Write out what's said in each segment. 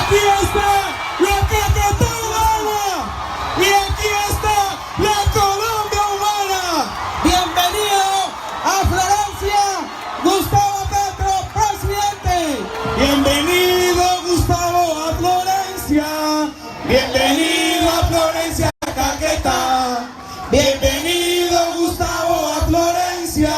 aquí está la Caquetá humana. Y aquí está la Colombia humana. Bienvenido a Florencia, Gustavo Petro, presidente. Bienvenido, Gustavo, a Florencia. Bienvenido a Florencia, Caquetá. Bienvenido, Gustavo, a Florencia.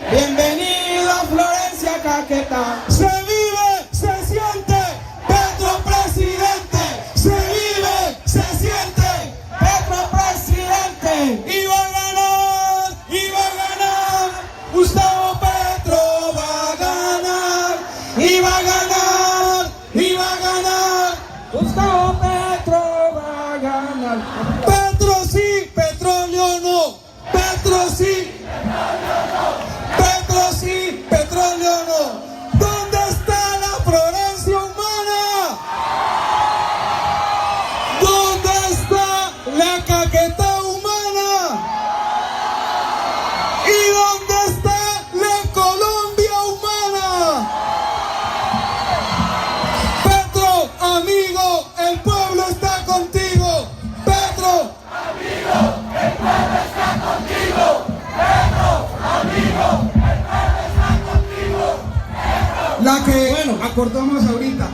Bienvenido a Florencia, Caquetá. Se vive, se siente, Petro presidente. Se vive, se siente, Petro presidente. Y va a ganar, y va a ganar. Gustavo Petro va a ganar. Y va a ganar, y va a ganar. Gustavo Petro va a ganar. Petro sí, petróleo no. Petro sí. Petro sí, petróleo no. ¿Dónde está la Florencia humana? ¿Dónde está la Caquetá humana? ¿Y dónde está la Colombia humana? Petro, amigo, el pueblo está contigo. Petro, amigo, el pueblo está contigo. Petro, amigo, el pueblo está contigo. Petro. La que, bueno, acordamos ahorita.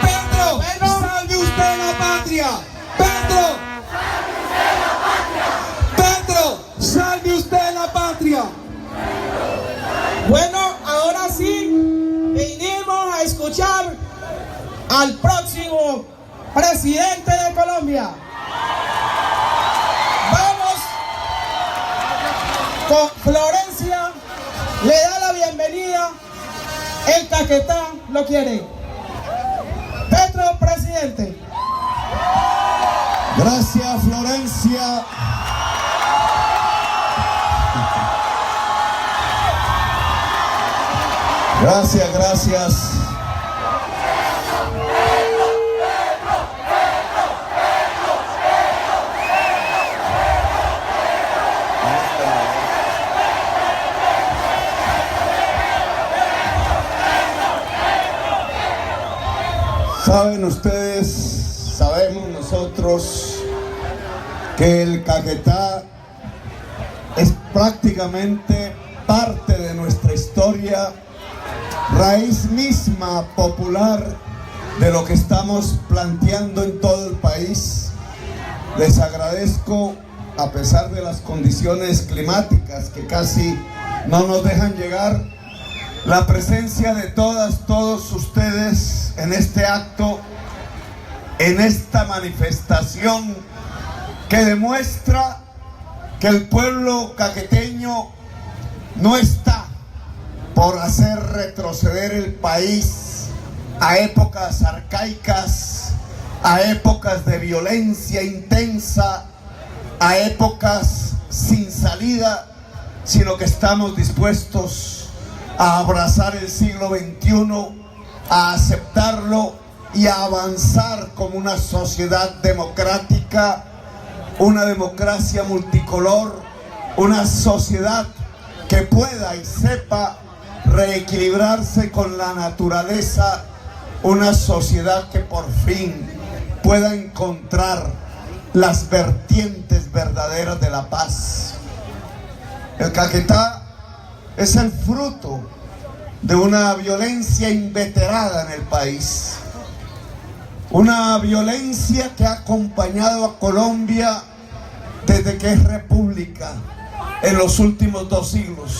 Petro, salve usted la patria. Petro, salve usted la patria. Petro, salve usted la patria. Bueno, ahora sí, vinimos a escuchar al próximo presidente de Colombia. Vamos con Florencia, le da la bienvenida, el Caquetá lo quiere. Petro, presidente. Gracias, Florencia. Gracias, gracias. Saben ustedes, sabemos nosotros que el Caquetá es prácticamente parte de nuestra historia, raíz misma popular de lo que estamos planteando en todo el país. Les agradezco, a pesar de las condiciones climáticas que casi no nos dejan llegar, la presencia de todos ustedes en este acto, en esta manifestación que demuestra que el pueblo caqueteño no está por hacer retroceder el país a épocas arcaicas, a épocas de violencia intensa, a épocas sin salida, sino que estamos dispuestos a abrazar el siglo XXI, a aceptarlo y a avanzar como una sociedad democrática, una democracia multicolor, una sociedad que pueda y sepa reequilibrarse con la naturaleza, una sociedad que por fin pueda encontrar las vertientes verdaderas de la paz. El Caquetá es el fruto de una violencia inveterada en el país, una violencia que ha acompañado a Colombia desde que es república en los últimos 2 siglos,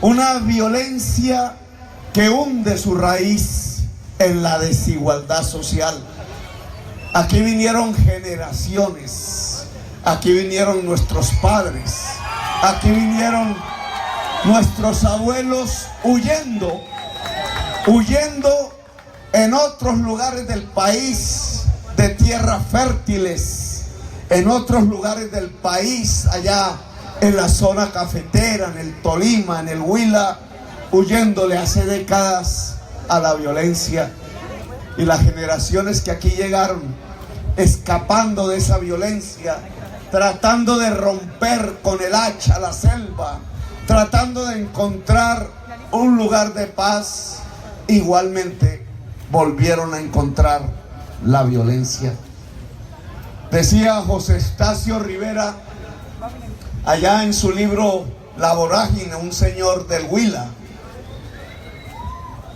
una violencia que hunde su raíz en la desigualdad social. Aquí vinieron generaciones, aquí vinieron nuestros padres, aquí vinieron nuestros abuelos huyendo en otros lugares del país, de tierras fértiles, en otros lugares del país, allá en la zona cafetera, en el Tolima, en el Huila, huyéndole hace décadas a la violencia. Y las generaciones que aquí llegaron, escapando de esa violencia, tratando de romper con el hacha la selva, tratando de encontrar un lugar de paz, igualmente volvieron a encontrar la violencia. Decía José Eustacio Rivera, allá en su libro La Vorágine, un señor del Huila,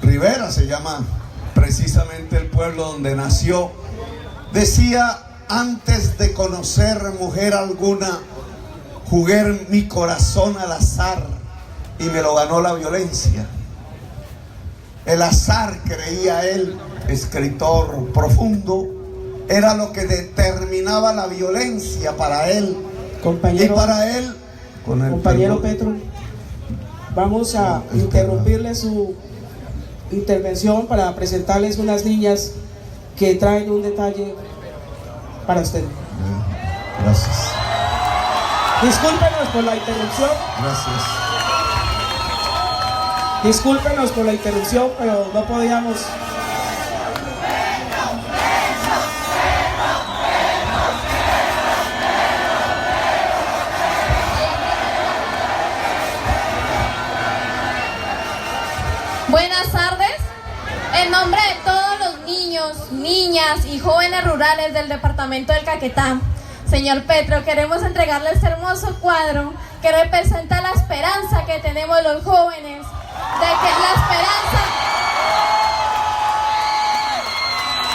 Rivera se llama precisamente el pueblo donde nació, decía: antes de conocer mujer alguna, jugué mi corazón al azar y me lo ganó la violencia. El azar, creía él, escritor profundo, era lo que determinaba la violencia para él. Compañero, y para él, con el compañero perdón, Petro, vamos a interrumpirle su intervención para presentarles unas niñas que traen un detalle para usted. Gracias. Discúlpenos por la interrupción. Gracias. Discúlpenos por la interrupción, pero no podíamos. Buenas tardes. En nombre de todos los niños, niñas y jóvenes rurales del departamento del Caquetá, señor Petro, queremos entregarle este hermoso cuadro que representa la esperanza que tenemos los jóvenes, de que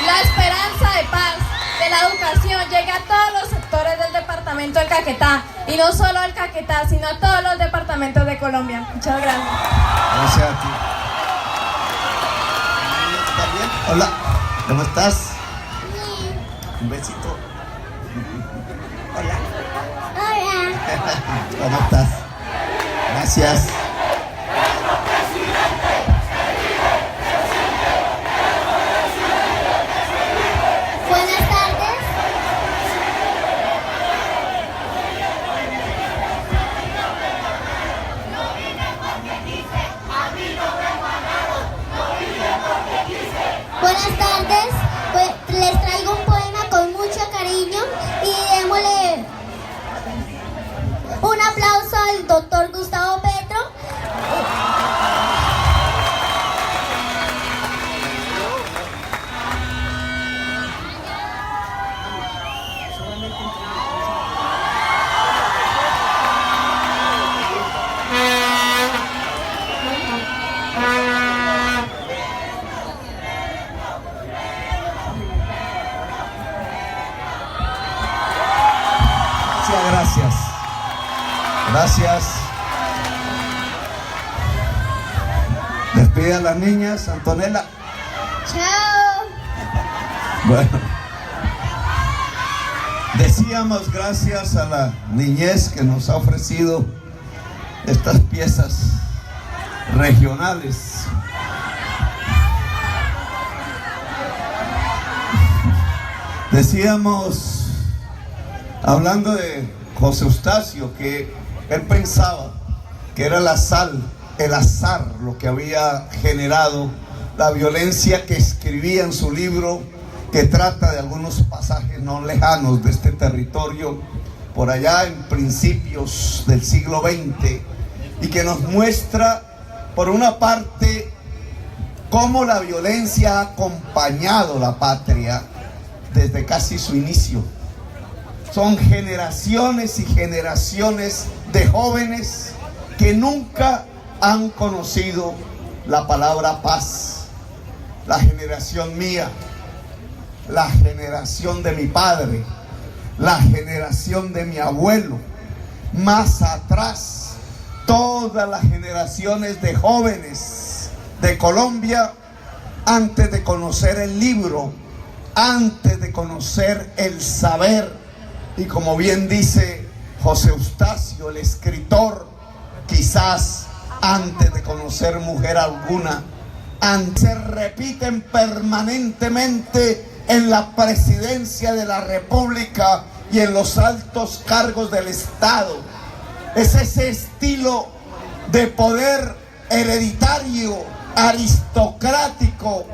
la esperanza de paz, de la educación, llegue a todos los sectores del departamento del Caquetá, y no solo al Caquetá, sino a todos los departamentos de Colombia. Muchas gracias. Gracias a ti. ¿También? Hola, ¿cómo estás? Un besito. Hola. Hola. ¿Cómo estás? Gracias. Buenas tardes. Buenas tardes. Pues, les traigo un poema con mucho cariño y démosle un aplauso al doctor Gustavo Petro. Gracias. Gracias. Despide a las niñas, Antonella. Chao. Bueno, decíamos gracias a la niñez que nos ha ofrecido estas piezas regionales. Decíamos, hablando de José Eustacio, que él pensaba que era la sal, el azar, lo que había generado la violencia, que escribía en su libro, que trata de algunos pasajes no lejanos de este territorio, por allá en principios del siglo XX, y que nos muestra, por una parte, cómo la violencia ha acompañado la patria desde casi su inicio. Son generaciones y generaciones de jóvenes que nunca han conocido la palabra paz. La generación mía, la generación de mi padre, la generación de mi abuelo, más atrás, todas las generaciones de jóvenes de Colombia, antes de conocer el libro, antes de conocer el saber, y como bien dice José Eustacio, el escritor, quizás antes de conocer mujer alguna, se repiten permanentemente en la presidencia de la República y en los altos cargos del Estado. Es ese estilo de poder hereditario, aristocrático,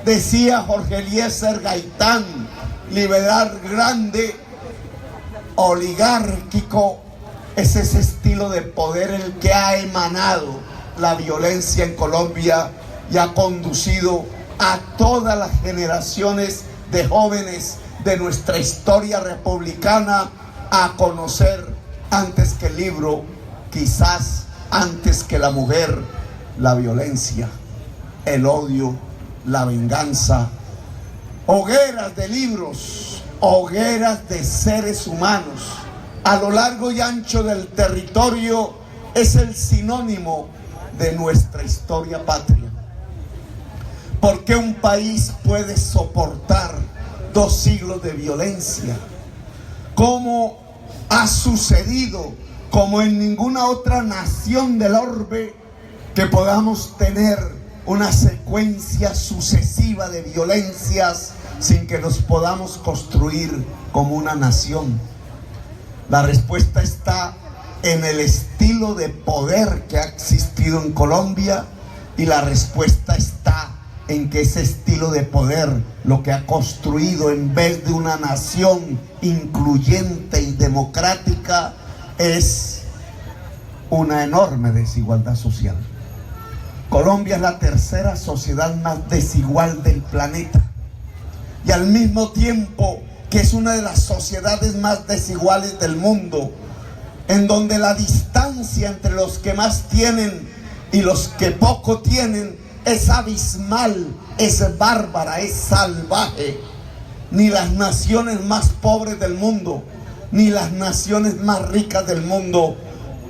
decía Jorge Eliezer Gaitán, liberal grande, oligárquico. Es ese estilo de poder el que ha emanado la violencia en Colombia y ha conducido a todas las generaciones de jóvenes de nuestra historia republicana a conocer antes que el libro, quizás antes que la mujer, la violencia, el odio, la venganza. Hogueras de libros, hogueras de seres humanos a lo largo y ancho del territorio es el sinónimo de nuestra historia patria. ¿Por qué un país puede soportar 2 siglos de violencia? ¿Cómo ha sucedido, como en ninguna otra nación del orbe, que podamos tener una secuencia sucesiva de violencias sin que nos podamos construir como una nación? La respuesta está en el estilo de poder que ha existido en Colombia, y la respuesta está en que ese estilo de poder lo que ha construido, en vez de una nación incluyente y democrática, es una enorme desigualdad social. Colombia es la tercera sociedad más desigual del planeta, y al mismo tiempo que es una de las sociedades más desiguales del mundo, en donde la distancia entre los que más tienen y los que poco tienen es abismal, es bárbara, es salvaje. Ni las naciones más pobres del mundo, ni las naciones más ricas del mundo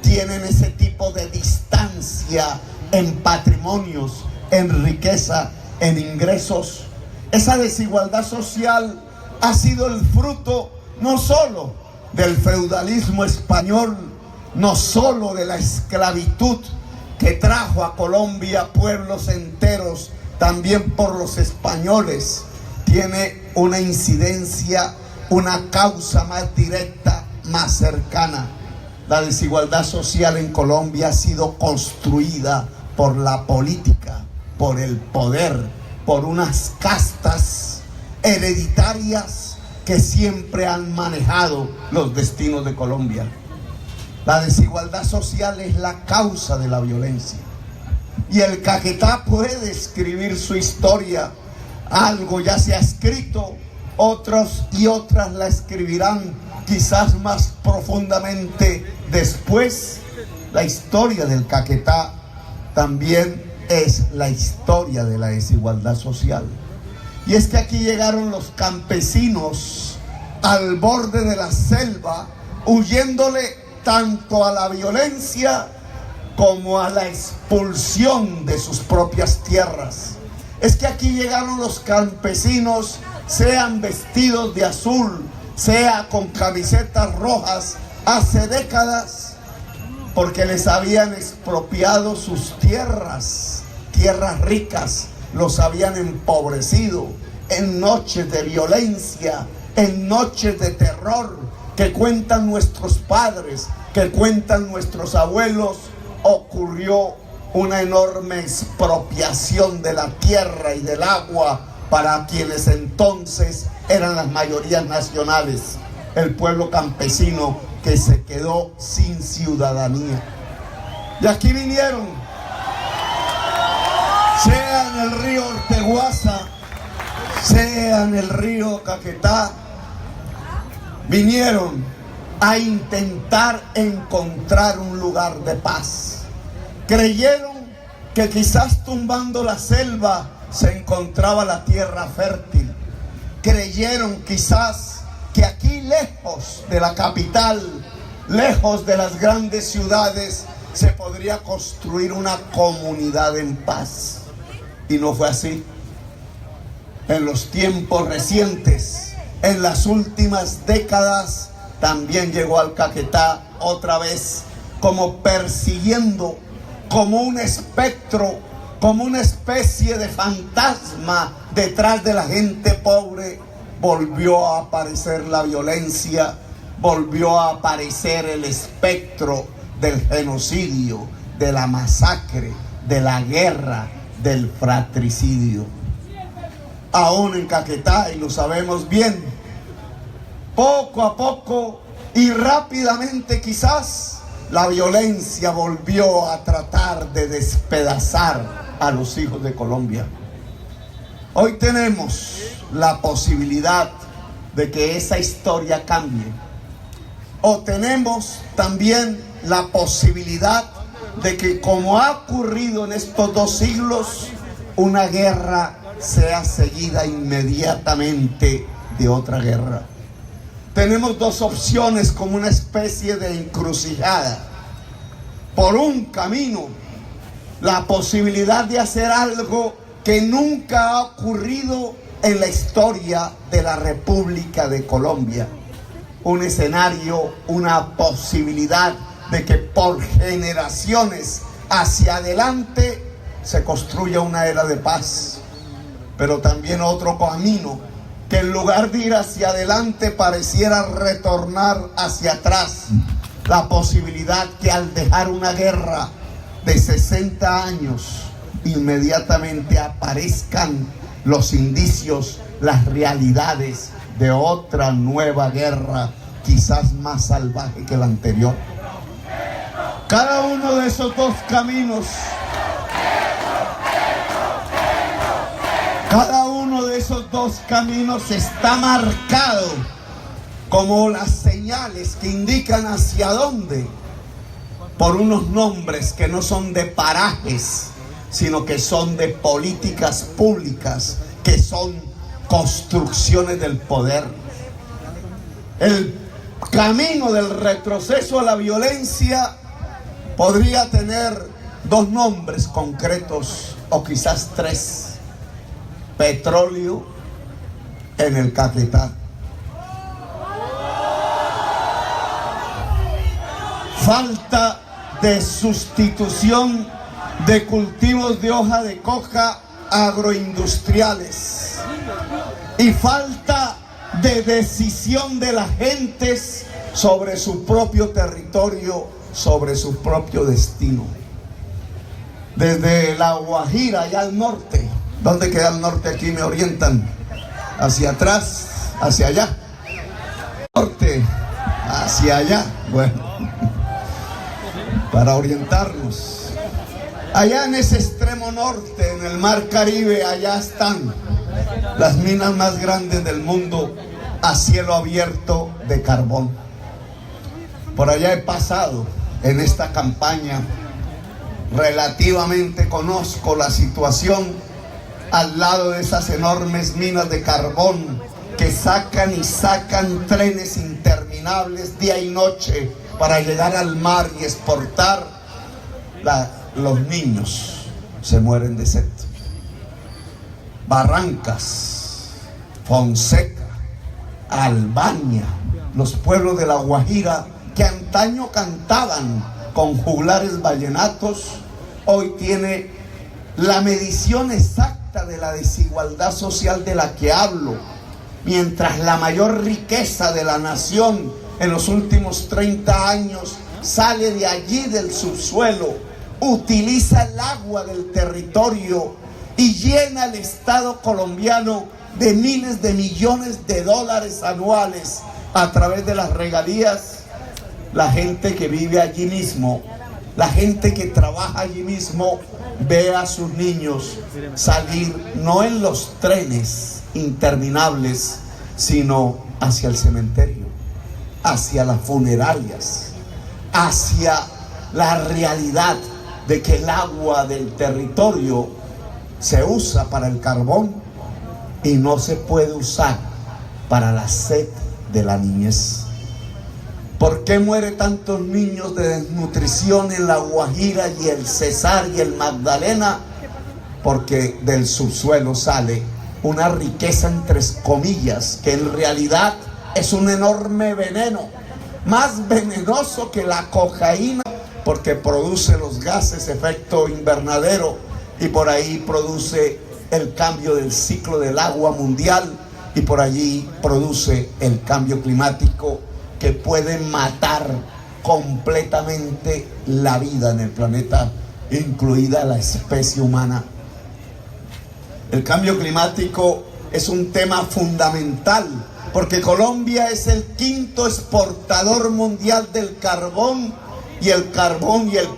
tienen ese tipo de distancia en patrimonios, en riqueza, en ingresos. Esa desigualdad social ha sido el fruto no solo del feudalismo español, no solo de la esclavitud que trajo a Colombia pueblos enteros, también por los españoles. Tiene una incidencia, una causa más directa, más cercana. La desigualdad social en Colombia ha sido construida por la política, por el poder, por unas castas hereditarias que siempre han manejado los destinos de Colombia. La desigualdad social es la causa de la violencia. Y el Caquetá puede escribir su historia. Algo ya se ha escrito, otros y otras la escribirán quizás más profundamente después. La historia del Caquetá también es la historia de la desigualdad social. Y es que aquí llegaron los campesinos al borde de la selva, huyéndole tanto a la violencia como a la expulsión de sus propias tierras. Es que aquí llegaron los campesinos, sean vestidos de azul, sea con camisetas rojas, hace décadas, porque les habían expropiado sus tierras, tierras ricas, los habían empobrecido en noches de violencia, en noches de terror que cuentan nuestros padres, que cuentan nuestros abuelos. Ocurrió una enorme expropiación de la tierra y del agua para quienes entonces eran las mayorías nacionales, el pueblo campesino que se quedó sin ciudadanía. Y aquí vinieron, sea en el río Orteguaza, sea en el río Caquetá, vinieron a intentar encontrar un lugar de paz. Creyeron que quizás tumbando la selva se encontraba la tierra fértil. Creyeron quizás que aquí, lejos de la capital, lejos de las grandes ciudades, se podría construir una comunidad en paz. Y no fue así. En los tiempos recientes, en las últimas décadas, también llegó al Caquetá otra vez, como persiguiendo, como un espectro, como una especie de fantasma detrás de la gente pobre. Volvió a aparecer la violencia, volvió a aparecer el espectro del genocidio, de la masacre, de la guerra, del fratricidio. Aún en Caquetá, y lo sabemos bien, poco a poco y rápidamente quizás, la violencia volvió a tratar de despedazar a los hijos de Colombia. Hoy tenemos la posibilidad de que esa historia cambie. O tenemos también la posibilidad de que, como ha ocurrido en estos 2 siglos, una guerra sea seguida inmediatamente de otra guerra. Tenemos 2 opciones como una especie de encrucijada. Por un camino, la posibilidad de hacer algo que nunca ha ocurrido en la historia de la República de Colombia. Un escenario, una posibilidad de que por generaciones hacia adelante se construya una era de paz. Pero también otro camino, que en lugar de ir hacia adelante pareciera retornar hacia atrás. La posibilidad que al dejar una guerra de 60 años, inmediatamente aparezcan los indicios, las realidades de otra nueva guerra, quizás más salvaje que la anterior. Cada uno de esos 2 caminos, cada uno de esos 2 caminos está marcado como las señales que indican hacia dónde, por unos nombres que no son de parajes, sino que son de políticas públicas, que son construcciones del poder. El camino del retroceso a la violencia podría tener 2 nombres concretos, o quizás 3. Petróleo en el Caquetá. Falta de sustitución de cultivos de hoja de coca agroindustriales. Y falta de decisión de las gentes sobre su propio territorio, sobre su propio destino. Desde La Guajira, allá al norte. ¿Dónde queda el norte? Aquí me orientan. Hacia atrás, hacia allá. Norte, hacia allá. Bueno, para orientarnos. Allá en ese extremo norte, en el mar Caribe, allá están las minas más grandes del mundo a cielo abierto de carbón. Por allá he pasado en esta campaña. Relativamente conozco la situación al lado de esas enormes minas de carbón que sacan y sacan trenes interminables día y noche para llegar al mar y exportar. Los niños se mueren de sed. Barrancas, Fonseca, Albania, los pueblos de La Guajira que antaño cantaban con juglares vallenatos, hoy tiene la medición exacta de la desigualdad social de la que hablo. Mientras la mayor riqueza de la nación en los últimos 30 años sale de allí, del subsuelo, utiliza el agua del territorio y llena el Estado colombiano de miles de millones de dólares anuales a través de las regalías. La gente que vive allí mismo, la gente que trabaja allí mismo, ve a sus niños salir no en los trenes interminables, sino hacia el cementerio, hacia las funerarias, hacia la realidad de que el agua del territorio se usa para el carbón y no se puede usar para la sed de la niñez. ¿Por qué mueren tantos niños de desnutrición en La Guajira y el Cesar y el Magdalena? Porque del subsuelo sale una riqueza entre comillas, que en realidad es un enorme veneno, más venenoso que la cocaína, porque produce los gases efecto invernadero y por ahí produce el cambio del ciclo del agua mundial y por allí produce el cambio climático que puede matar completamente la vida en el planeta, incluida la especie humana. El cambio climático es un tema fundamental porque Colombia es el 5º exportador mundial del carbón y el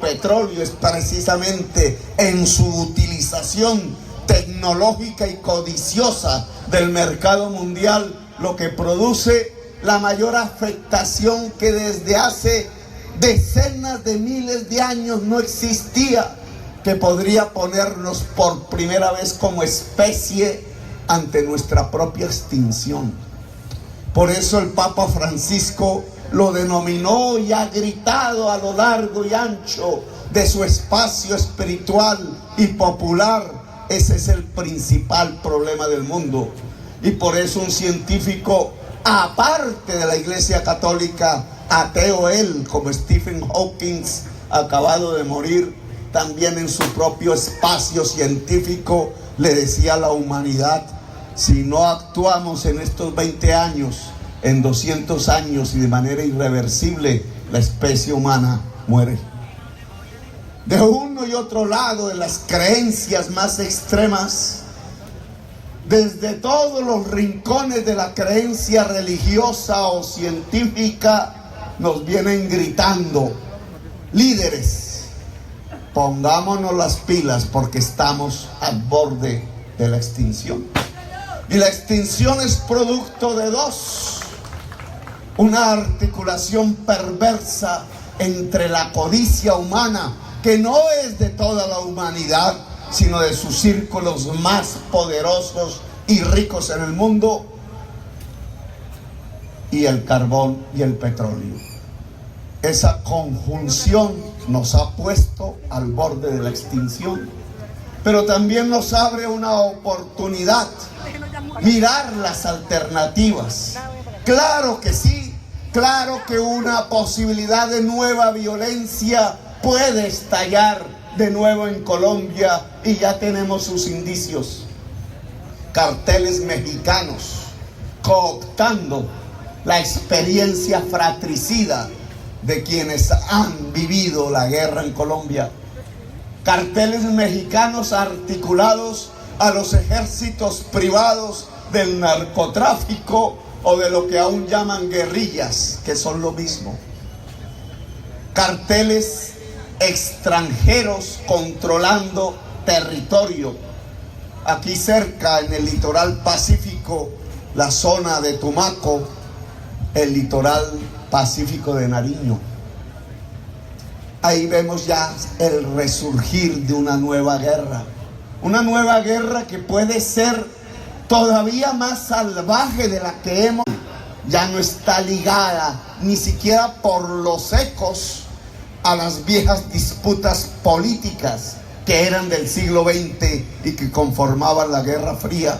petróleo es precisamente en su utilización tecnológica y codiciosa del mercado mundial, lo que produce la mayor afectación que desde hace decenas de miles de años no existía, que podría ponernos por primera vez como especie ante nuestra propia extinción. Por eso el Papa Francisco lo denominó y ha gritado a lo largo y ancho de su espacio espiritual y popular: ese es el principal problema del mundo. Y por eso un científico, aparte de la Iglesia Católica, ateo él, como Stephen Hawking, acabado de morir, también en su propio espacio científico le decía a la humanidad: si no actuamos en estos 20 años, en 200 años y de manera irreversible, la especie humana muere. De uno y otro lado de las creencias más extremas, desde todos los rincones de la creencia religiosa o científica, nos vienen gritando: líderes, pongámonos las pilas porque estamos al borde de la extinción. Y la extinción es producto de dos: una articulación perversa entre la codicia humana, que no es de toda la humanidad, sino de sus círculos más poderosos y ricos en el mundo, y el carbón y el petróleo. Esa conjunción nos ha puesto al borde de la extinción, pero también nos abre una oportunidad: mirar las alternativas. Claro que sí, claro que una posibilidad de nueva violencia puede estallar de nuevo en Colombia, y ya tenemos sus indicios. Carteles mexicanos cooptando la experiencia fratricida de quienes han vivido la guerra en Colombia. Carteles mexicanos articulados a los ejércitos privados del narcotráfico o de lo que aún llaman guerrillas, que son lo mismo. Carteles extranjeros controlando territorio. Aquí cerca, en el litoral pacífico, la zona de Tumaco, el litoral pacífico de Nariño. Ahí vemos ya el resurgir de una nueva guerra que puede ser todavía más salvaje de la que hemos. Ya no está ligada ni siquiera por los ecos a las viejas disputas políticas que eran del siglo XX y que conformaban la Guerra Fría.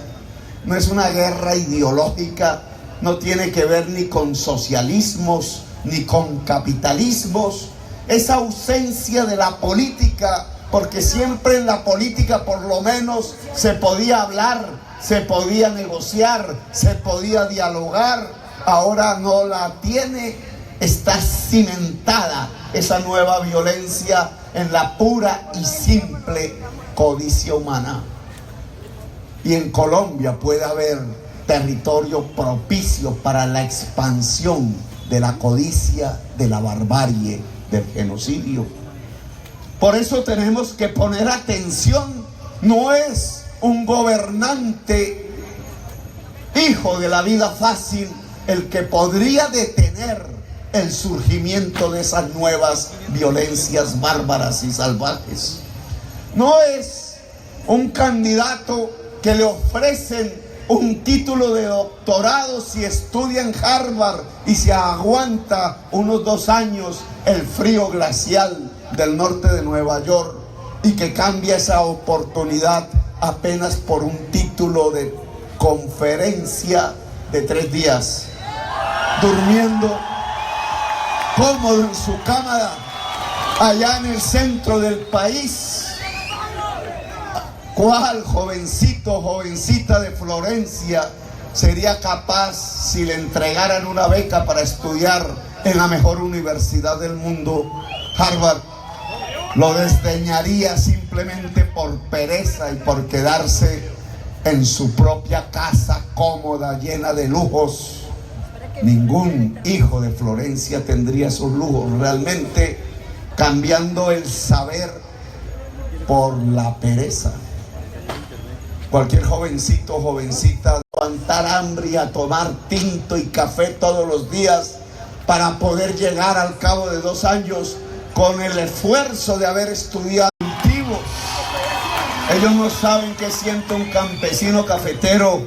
No es una guerra ideológica, no tiene que ver ni con socialismos ni con capitalismos. Es ausencia de la política, porque siempre en la política por lo menos se podía hablar, se podía negociar, se podía dialogar. Ahora no la tiene. Está cimentada esa nueva violencia en la pura y simple codicia humana. Y en Colombia puede haber territorio propicio para la expansión de la codicia, de la barbarie, del genocidio. Por eso tenemos que poner atención. No es un gobernante hijo de la vida fácil el que podría detener el surgimiento de esas nuevas violencias bárbaras y salvajes. No es un candidato que le ofrecen un título de doctorado si estudia en Harvard y se aguanta unos 2 años el frío glacial del norte de Nueva York, y que cambia esa oportunidad apenas por un título de conferencia de 3 días, durmiendo cómodo en su cámara allá en el centro del país. ¿Cuál jovencito, jovencita de Florencia sería capaz, si le entregaran una beca para estudiar en la mejor universidad del mundo, Harvard? Lo desdeñaría simplemente por pereza y por quedarse en su propia casa cómoda, llena de lujos. Ningún hijo de Florencia tendría esos lujos, realmente cambiando el saber por la pereza. cualquier jovencito o jovencita, aguantar hambre y a tomar tinto y café todos los días para poder llegar al cabo de 2 años con el esfuerzo de haber estudiado cultivos. Ellos no saben qué siente un campesino cafetero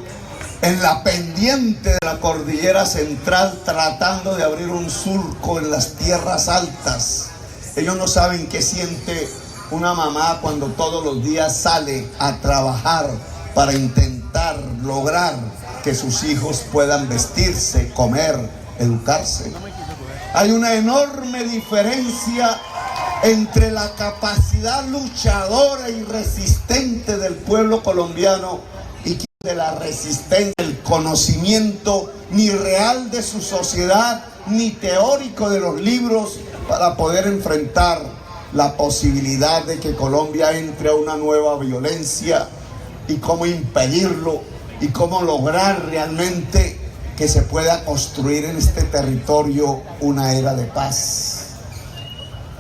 en la pendiente de la cordillera central tratando de abrir un surco en las tierras altas. Ellos no saben qué siente una mamá cuando todos los días sale a trabajar para intentar lograr que sus hijos puedan vestirse, comer, educarse. Hay una enorme diferencia entre la capacidad luchadora y resistente del pueblo colombiano y de la resistencia, el conocimiento ni real de su sociedad, ni teórico de los libros, para poder enfrentar la posibilidad de que Colombia entre a una nueva violencia, y cómo impedirlo y cómo lograr realmente que se pueda construir en este territorio una era de paz.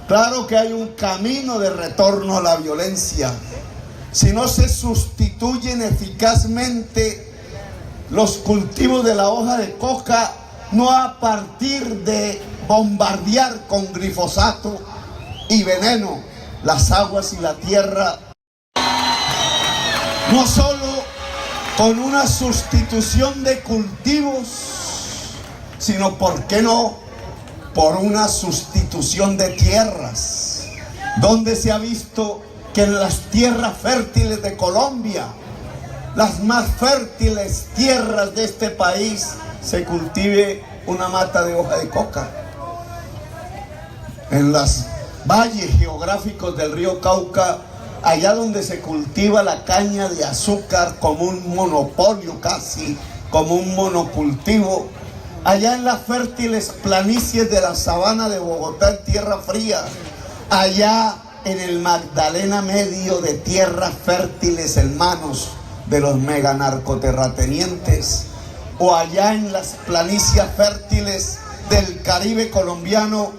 Claro que hay un camino de retorno a la violencia. Si no se sustituyen eficazmente los cultivos de la hoja de coca, no a partir de bombardear con glifosato y veneno las aguas y la tierra, no solo con una sustitución de cultivos, sino, ¿por qué no?, por una sustitución de tierras, donde se ha visto que en las tierras fértiles de Colombia, las más fértiles tierras de este país, se cultive una mata de hoja de coca. En los valles geográficos del río Cauca, allá donde se cultiva la caña de azúcar como un monopolio, casi como un monocultivo, allá en las fértiles planicies de la sabana de Bogotá, en tierra fría, allá en el Magdalena Medio, de tierras fértiles en manos de los mega narcoterratenientes, o allá en las planicies fértiles del Caribe colombiano,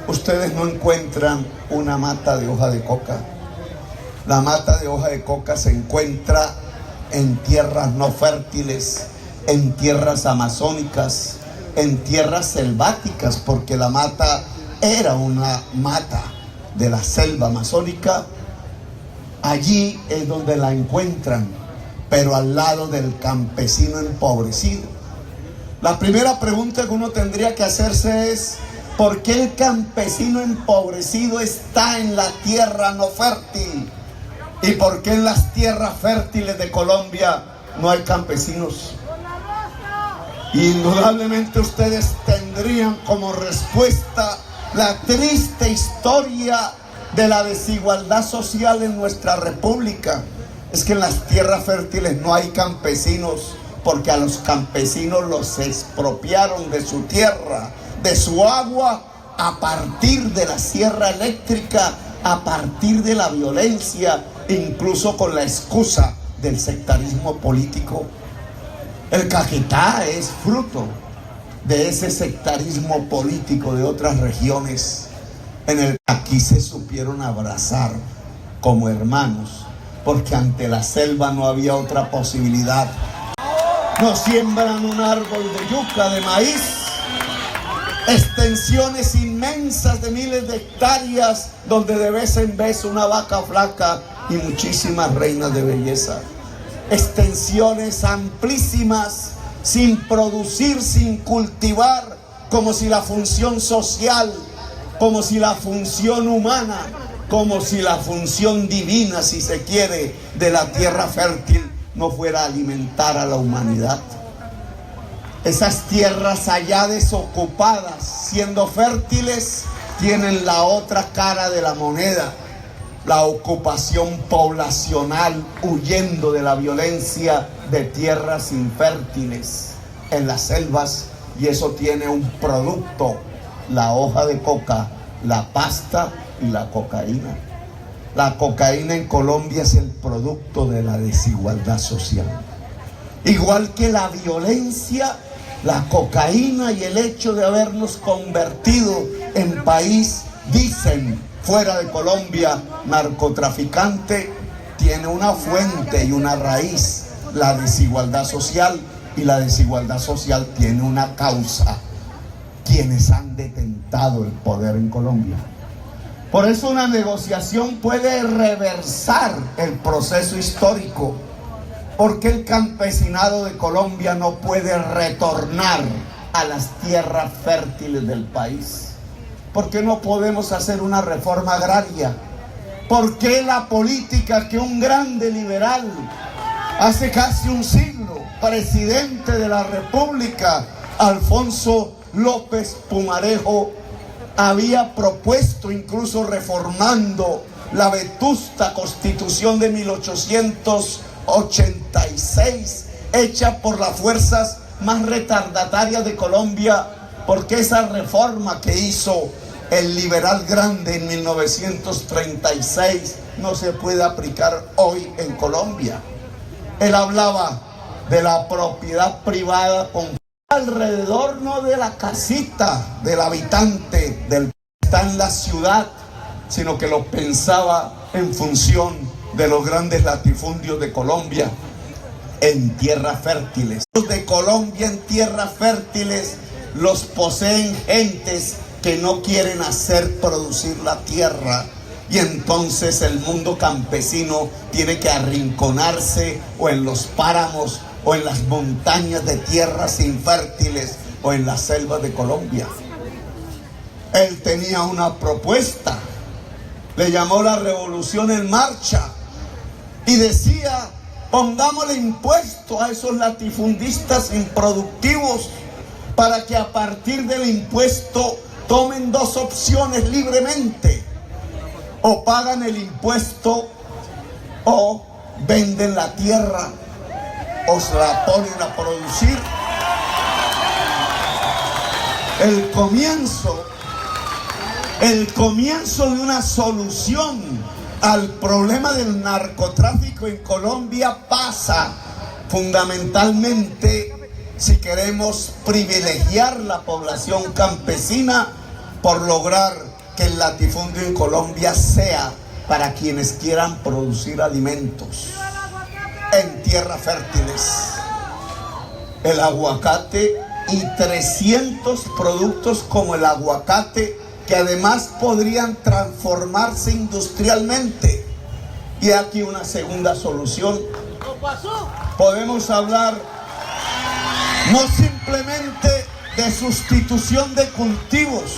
ustedes no encuentran una mata de hoja de coca. La mata de hoja de coca se encuentra en tierras no fértiles, en tierras amazónicas, en tierras selváticas, porque la mata era una mata de la selva amazónica. Allí es donde la encuentran, pero al lado del campesino empobrecido. La primera pregunta que uno tendría que hacerse es: ¿por qué el campesino empobrecido está en la tierra no fértil? ¿Y por qué en las tierras fértiles de Colombia no hay campesinos? Indudablemente ustedes tendrían como respuesta la triste historia de la desigualdad social en nuestra república. Es que en las tierras fértiles no hay campesinos, porque a los campesinos los expropiaron de su tierra, de su agua, a partir de la sierra eléctrica, a partir de la violencia, incluso con la excusa del sectarismo político. El Caquetá es fruto de ese sectarismo político de otras regiones. Aquí se supieron abrazar como hermanos, porque ante la selva no había otra posibilidad. No siembran un árbol de yuca, de maíz, extensiones inmensas de miles de hectáreas, donde de vez en vez una vaca flaca y muchísimas reinas de belleza. Extensiones amplísimas, sin producir, sin cultivar, como si la función social, como si la función humana, como si la función divina, si se quiere, de la tierra fértil no fuera alimentar a la humanidad. Esas tierras allá desocupadas, siendo fértiles, tienen la otra cara de la moneda: la ocupación poblacional, huyendo de la violencia de tierras infértiles en las selvas, y eso tiene un producto: la hoja de coca, la pasta y la cocaína. La cocaína en Colombia es el producto de la desigualdad social. Igual que la violencia, la cocaína y el hecho de habernos convertido en país, dicen fuera de Colombia, narcotraficante, tiene una fuente y una raíz, la desigualdad social, y la desigualdad social tiene una causa: quienes han detentado el poder en Colombia. Por eso una negociación puede reversar el proceso histórico. ¿Por qué el campesinado de Colombia no puede retornar a las tierras fértiles del país? ¿Por qué no podemos hacer una reforma agraria? ¿Por qué la política que un grande liberal, hace casi un siglo, presidente de la República, Alfonso López Pumarejo, había propuesto, incluso reformando la vetusta Constitución de 1886, hecha por las fuerzas más retardatarias de Colombia? Porque esa reforma que hizo el liberal grande en 1936 no se puede aplicar hoy en Colombia. Él hablaba de la propiedad privada con alrededor, no de la casita del habitante del que está en la ciudad, sino que lo pensaba en función de los grandes latifundios de Colombia en tierras fértiles. Los de Colombia en tierras fértiles los poseen gentes que no quieren hacer producir la tierra, y entonces el mundo campesino tiene que arrinconarse o en los páramos o en las montañas de tierras infértiles o en las selvas de Colombia. Él tenía una propuesta, le llamó la Revolución en Marcha, y decía: pongámosle impuesto a esos latifundistas improductivos para que a partir del impuesto tomen dos opciones libremente: o pagan el impuesto o venden la tierra o se la ponen a producir. El comienzo de una solución al problema del narcotráfico en Colombia pasa fundamentalmente, si queremos privilegiar la población campesina, por lograr que el latifundio en Colombia sea para quienes quieran producir alimentos en tierras fértiles. El aguacate y 300 productos como el aguacate, que además podrían transformarse industrialmente. Y aquí una segunda solución. Podemos hablar no simplemente de sustitución de cultivos,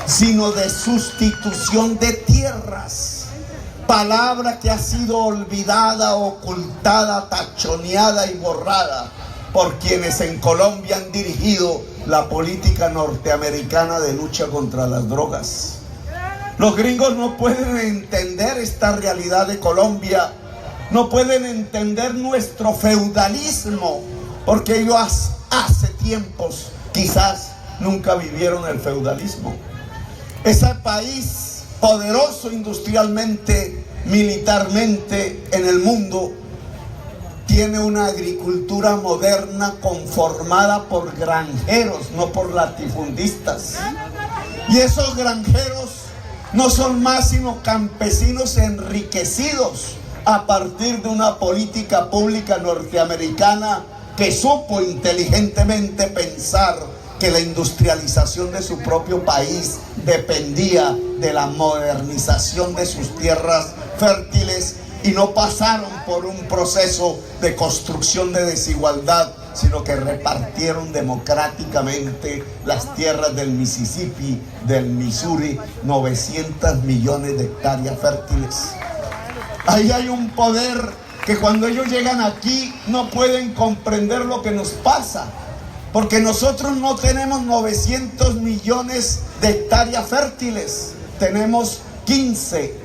sino de sustitución de tierras, palabra que ha sido olvidada, ocultada, tachoneada y borrada por quienes en Colombia han dirigido la política norteamericana de lucha contra las drogas. Los gringos no pueden entender esta realidad de Colombia, no pueden entender nuestro feudalismo, porque ellos hace tiempos quizás nunca vivieron el feudalismo. Ese país poderoso industrialmente, militarmente en el mundo, tiene una agricultura moderna conformada por granjeros, no por latifundistas. Y esos granjeros no son más sino campesinos enriquecidos a partir de una política pública norteamericana que supo inteligentemente pensar que la industrialización de su propio país dependía de la modernización de sus tierras fértiles, y no pasaron por un proceso de construcción de desigualdad, sino que repartieron democráticamente las tierras del Mississippi, del Missouri, 900 millones de hectáreas fértiles. Ahí hay un poder que cuando ellos llegan aquí no pueden comprender lo que nos pasa, porque nosotros no tenemos 900 millones de hectáreas fértiles, tenemos 15,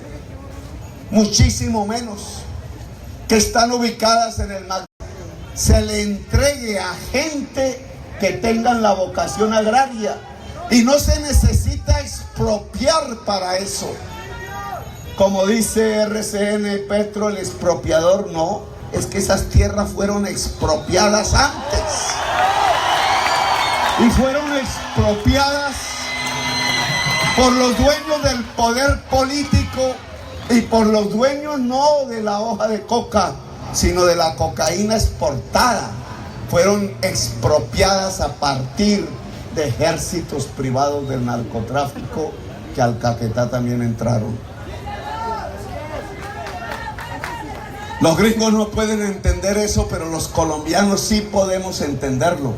muchísimo menos, que están ubicadas en el mar. Se le entregue a gente que tengan la vocación agraria, y no se necesita expropiar para eso. Como dice RCN Petro, el expropiador no, es que esas tierras fueron expropiadas antes. Y fueron expropiadas por los dueños del poder político y por los dueños no de la hoja de coca, sino de la cocaína exportada. Fueron expropiadas a partir de ejércitos privados del narcotráfico que al Caquetá también entraron. Los gringos no pueden entender eso, pero los colombianos sí podemos entenderlo.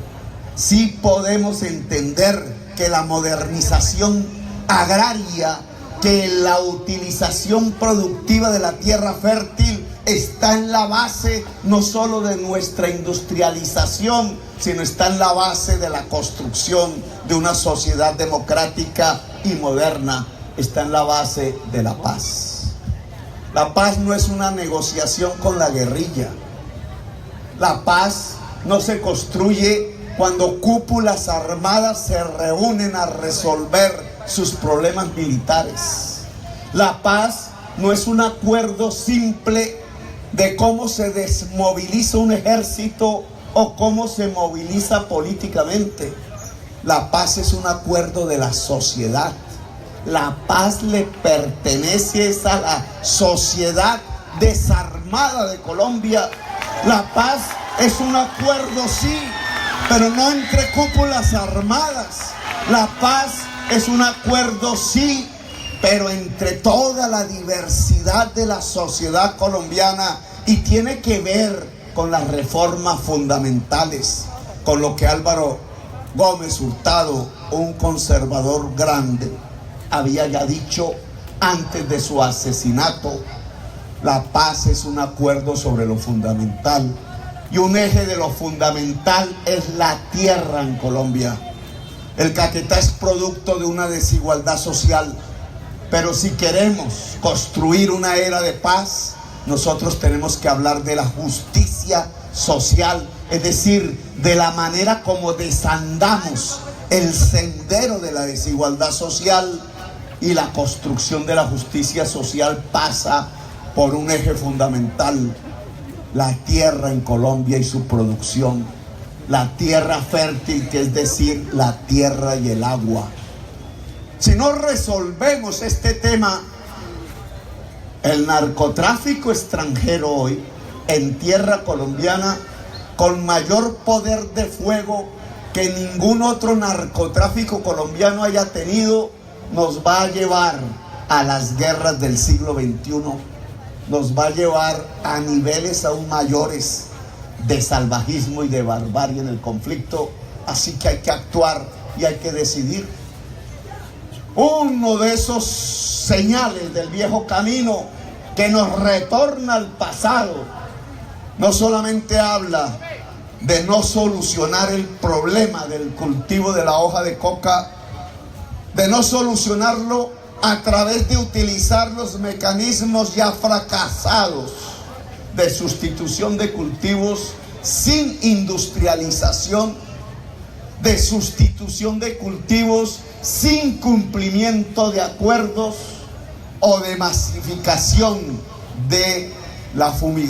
Sí podemos entender que la modernización agraria, que la utilización productiva de la tierra fértil está en la base no solo de nuestra industrialización, sino está en la base de la construcción de una sociedad democrática y moderna, está en la base de la paz. La paz no es una negociación con la guerrilla. La paz no se construye cuando cúpulas armadas se reúnen a resolver sus problemas militares. La paz no es un acuerdo simple de cómo se desmoviliza un ejército o cómo se moviliza políticamente. La paz es un acuerdo de la sociedad. La paz le pertenece a la sociedad desarmada de Colombia. La paz es un acuerdo, sí, pero no entre cúpulas armadas. La paz es un acuerdo, sí, pero entre toda la diversidad de la sociedad colombiana, y tiene que ver con las reformas fundamentales, con lo que Álvaro Gómez Hurtado, un conservador grande, había ya dicho antes de su asesinato. La paz es un acuerdo sobre lo fundamental, y un eje de lo fundamental es la tierra en Colombia. El Caquetá es producto de una desigualdad social, pero si queremos construir una era de paz, nosotros tenemos que hablar de la justicia social, es decir, de la manera como desandamos el sendero de la desigualdad social, y la construcción de la justicia social pasa por un eje fundamental: la tierra en Colombia y su producción, la tierra fértil, que es decir, la tierra y el agua. Si no resolvemos este tema, el narcotráfico extranjero hoy en tierra colombiana, con mayor poder de fuego que ningún otro narcotráfico colombiano haya tenido, nos va a llevar a las guerras del siglo XXI, nos va a llevar a niveles aún mayores de salvajismo y de barbarie en el conflicto. Así que hay que actuar y hay que decidir. Uno de esos señales del viejo camino que nos retorna al pasado no solamente habla de no solucionar el problema del cultivo de la hoja de coca, de no solucionarlo a través de utilizar los mecanismos ya fracasados de sustitución de cultivos sin industrialización, de sustitución de cultivos sin cumplimiento de acuerdos o de masificación de la fumigación.